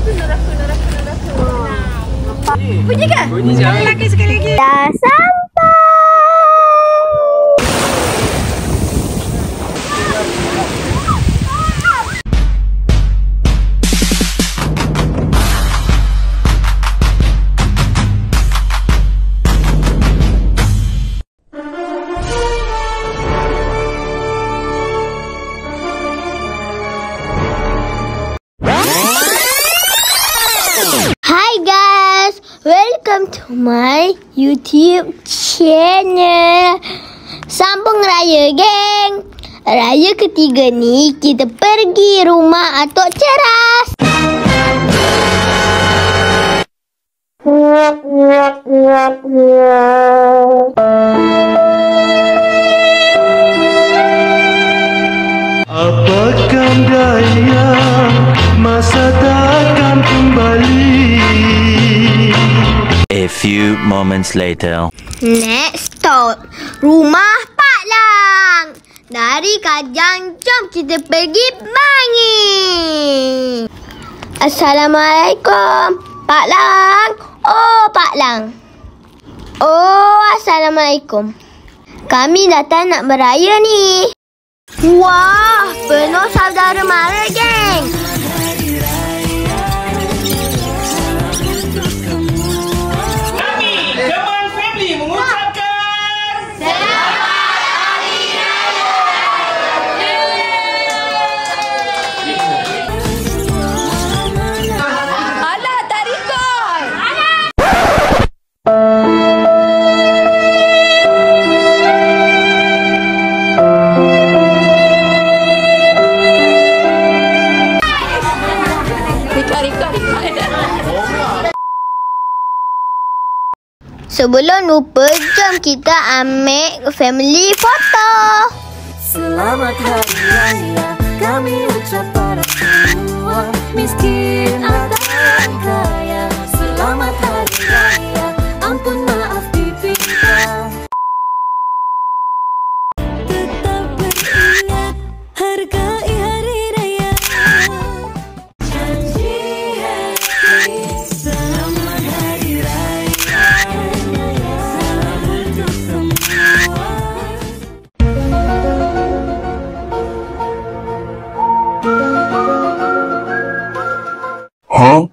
tu neraka. Bunyi ke? Bunyi sekali lagi. Dah sampai. Hi guys, welcome to my YouTube channel. Sambung raya geng. Raya ketiga ni kita pergi rumah Atok Ceras. Apakah daya masa takkan kembali. A few moments later. Next stop, rumah Pak Lang. Dari Kajang, jom kita pergi Bangi. Assalamualaikum, Pak Lang. Oh, Pak Lang. Oh, Assalamualaikum. Kami datang nak beraya ni. Wah, penuh saudara mara, geng. Kami, Jamal Family mengucapkan Selamat Hari Raya. Alah, tak record. Sebelum lupa, jom kita ambil family photo. Selamat Hari Raya kami ucap pada semua, miskin atau kaya. Selamat Hari Raya, ampun maaf dipinta. Tetap beringat, hargai Hari Raya. Janji happy, selamat Hari Raya. Salam untuk semua. Huh?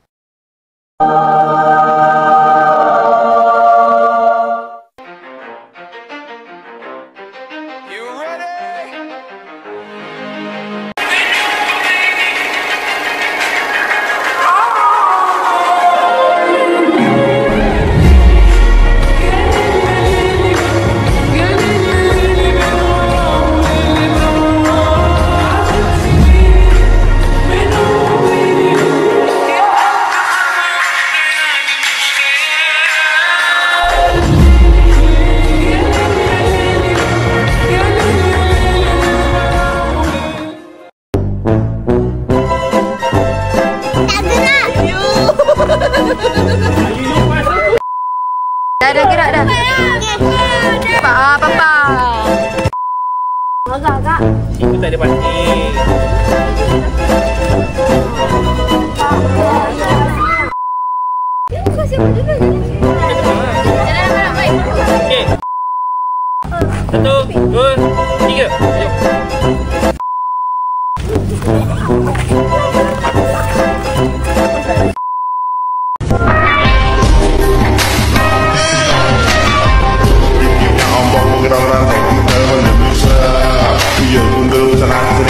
Dah gerak dah. Papa. Agak. Itu tak ada parking. Okey. 1, 2, 3.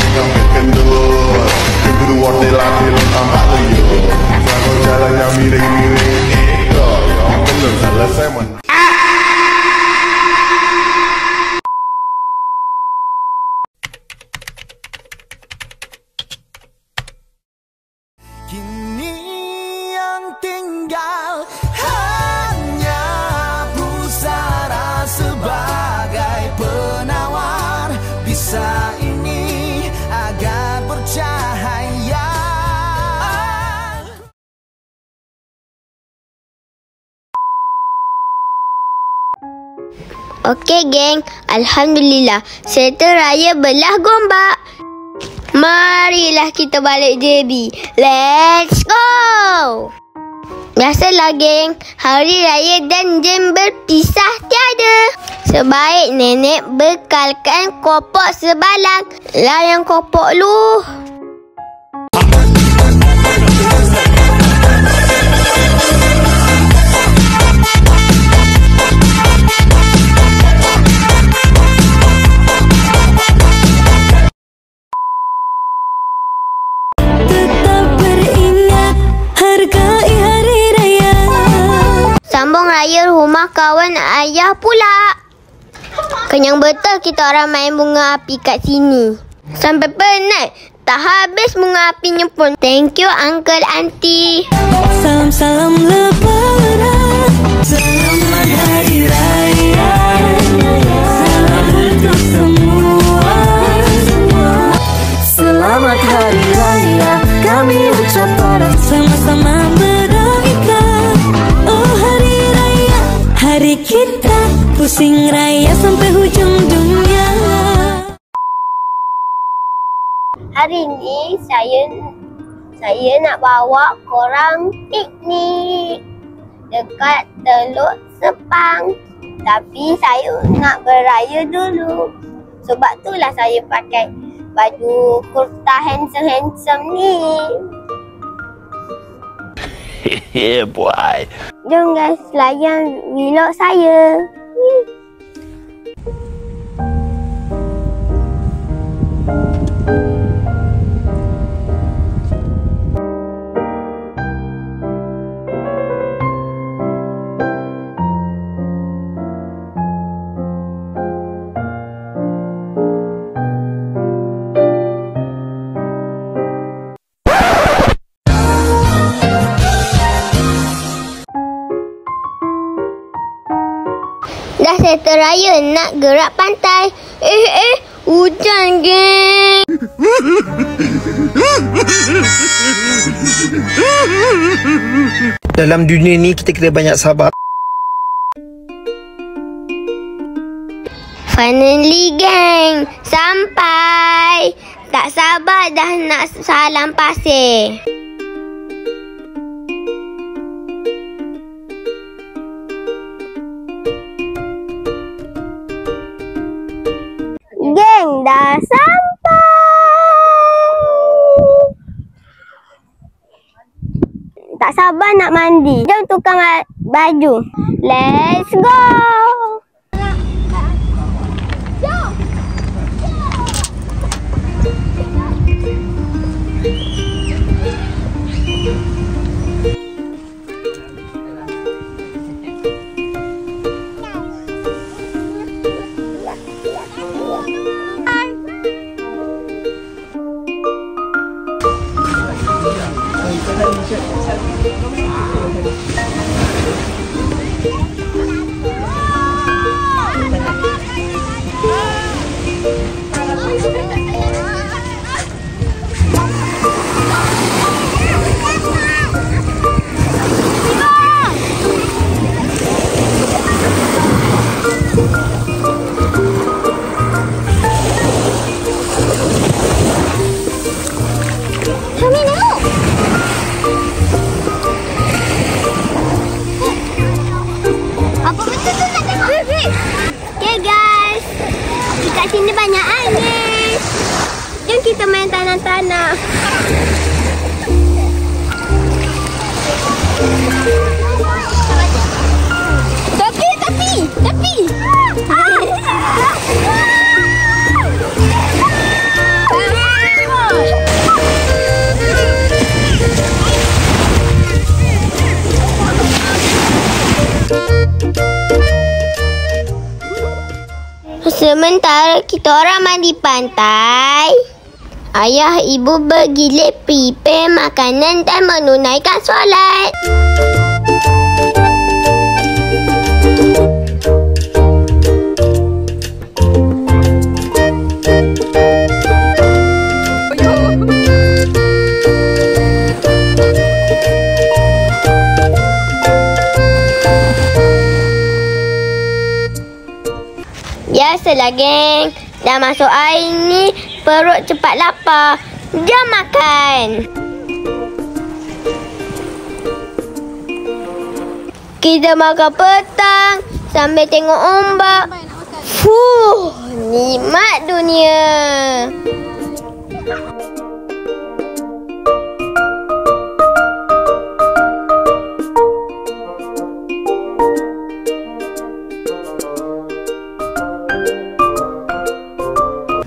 Jom. Kini yang tinggal hanya pusara sebagai penawar. Bisa ini agar bercahaya. Okey geng, Alhamdulillah serta raya belah gombak. Marilah kita balik JB. Let's go! Biasalah geng, hari raya dan jam berpisah tiada. Sebaik nenek bekalkan kopok sebalang. Lah yang kopok lu. Sambung raya rumah kawan ayah pula. Kenyang betul kita orang main bunga api kat sini. Sampai penat. Tak habis bunga apinya pun. Thank you uncle auntie. Salam-salam lebaran, selamat hari raya. Salam untuk semua. Selamat hari raya kami ucapkan, sama-sama berdoakan. Oh hari raya, hari kita pusing raya sampai hujung dunia. Hari ni saya nak bawa korang piknik dekat Teluk Sepang. Tapi saya nak beraya dulu. Sebab itulah saya pakai baju kurta handsome-handsome ni. Yeah, boy. Jom guys, layan vlog saya. Dah settle raya nak gerak pantai. Hujan geng. Dalam dunia ni kita kena banyak sabar. Finally geng, sampai. Tak sabar dah nak salam pasir. Geng, dah sampai. Tak sabar nak mandi. Jom tukar baju. Let's go. Kat sini banyak angin. Jom kita main tanah-tanah. Tepi. Sementara kita orang mandi pantai, ayah ibu bergilir prepare makanan dan menunaikan solat. Biasalah geng, dah masuk air ni perut cepat lapar. Jom makan. Kita makan petang sambil tengok ombak. Nikmat dunia.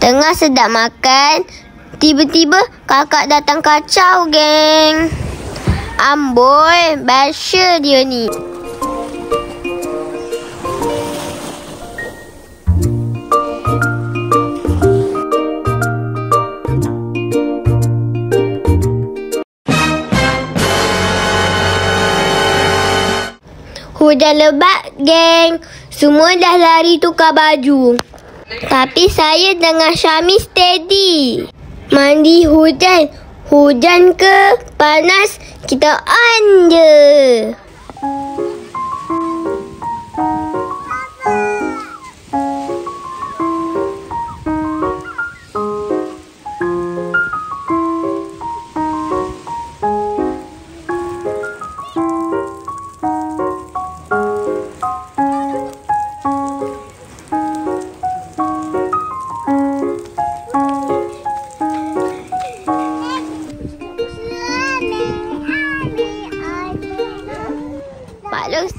Tengah sedap makan, tiba-tiba kakak datang kacau, geng. Amboi, basya dia ni. Hujan lebat, geng. Semua dah lari tukar baju. Tapi saya dengan Syami steady. Mandi hujan. Hujan ke panas, kita on je.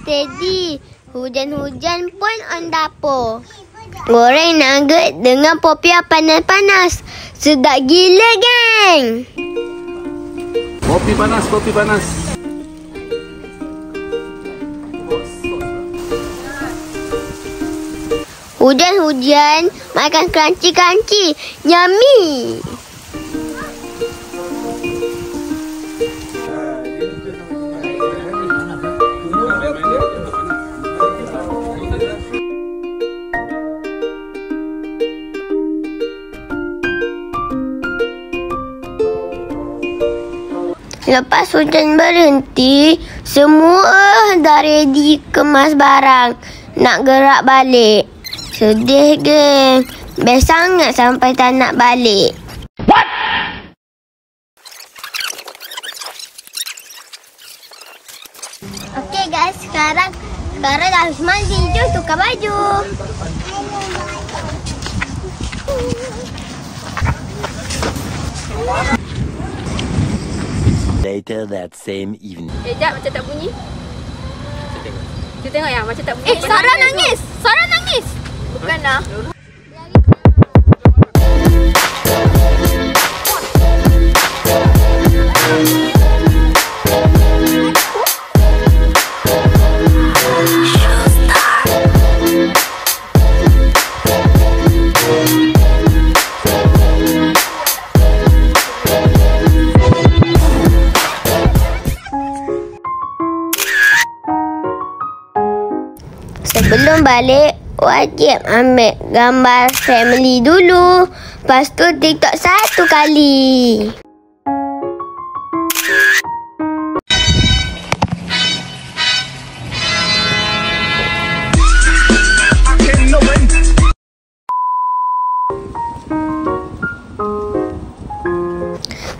Steady. Hujan-hujan pun on dapur. Goreng nugget dengan popiah panas-panas. Sedap gila, geng. Kopi panas, kopi panas. Hujan-hujan makan crunchy-crunchy. Yummy. Lepas hujan berhenti, semua dah ready kemas barang. Nak gerak balik. Sedih, geng. Best sangat sampai tak nak balik. What? Okay guys, sekarang dah habis mandi. Jom tukar baju. Later that same evening. Jap, macam tak bunyi. Kita tengok ya, macam tak bunyi. Sarah nangis! Sarah nangis! Bukan lah. Sebelum balik, wajib ambil gambar family dulu. Lepas tu TikTok 1 kali.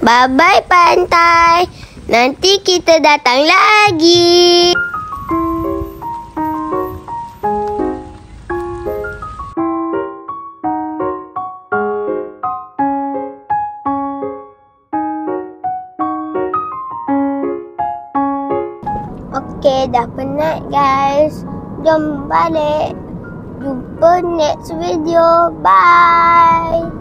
Bye-bye pantai. Nanti kita datang lagi. Okay, dah penat guys. Jom balik. Jumpa next video. Bye.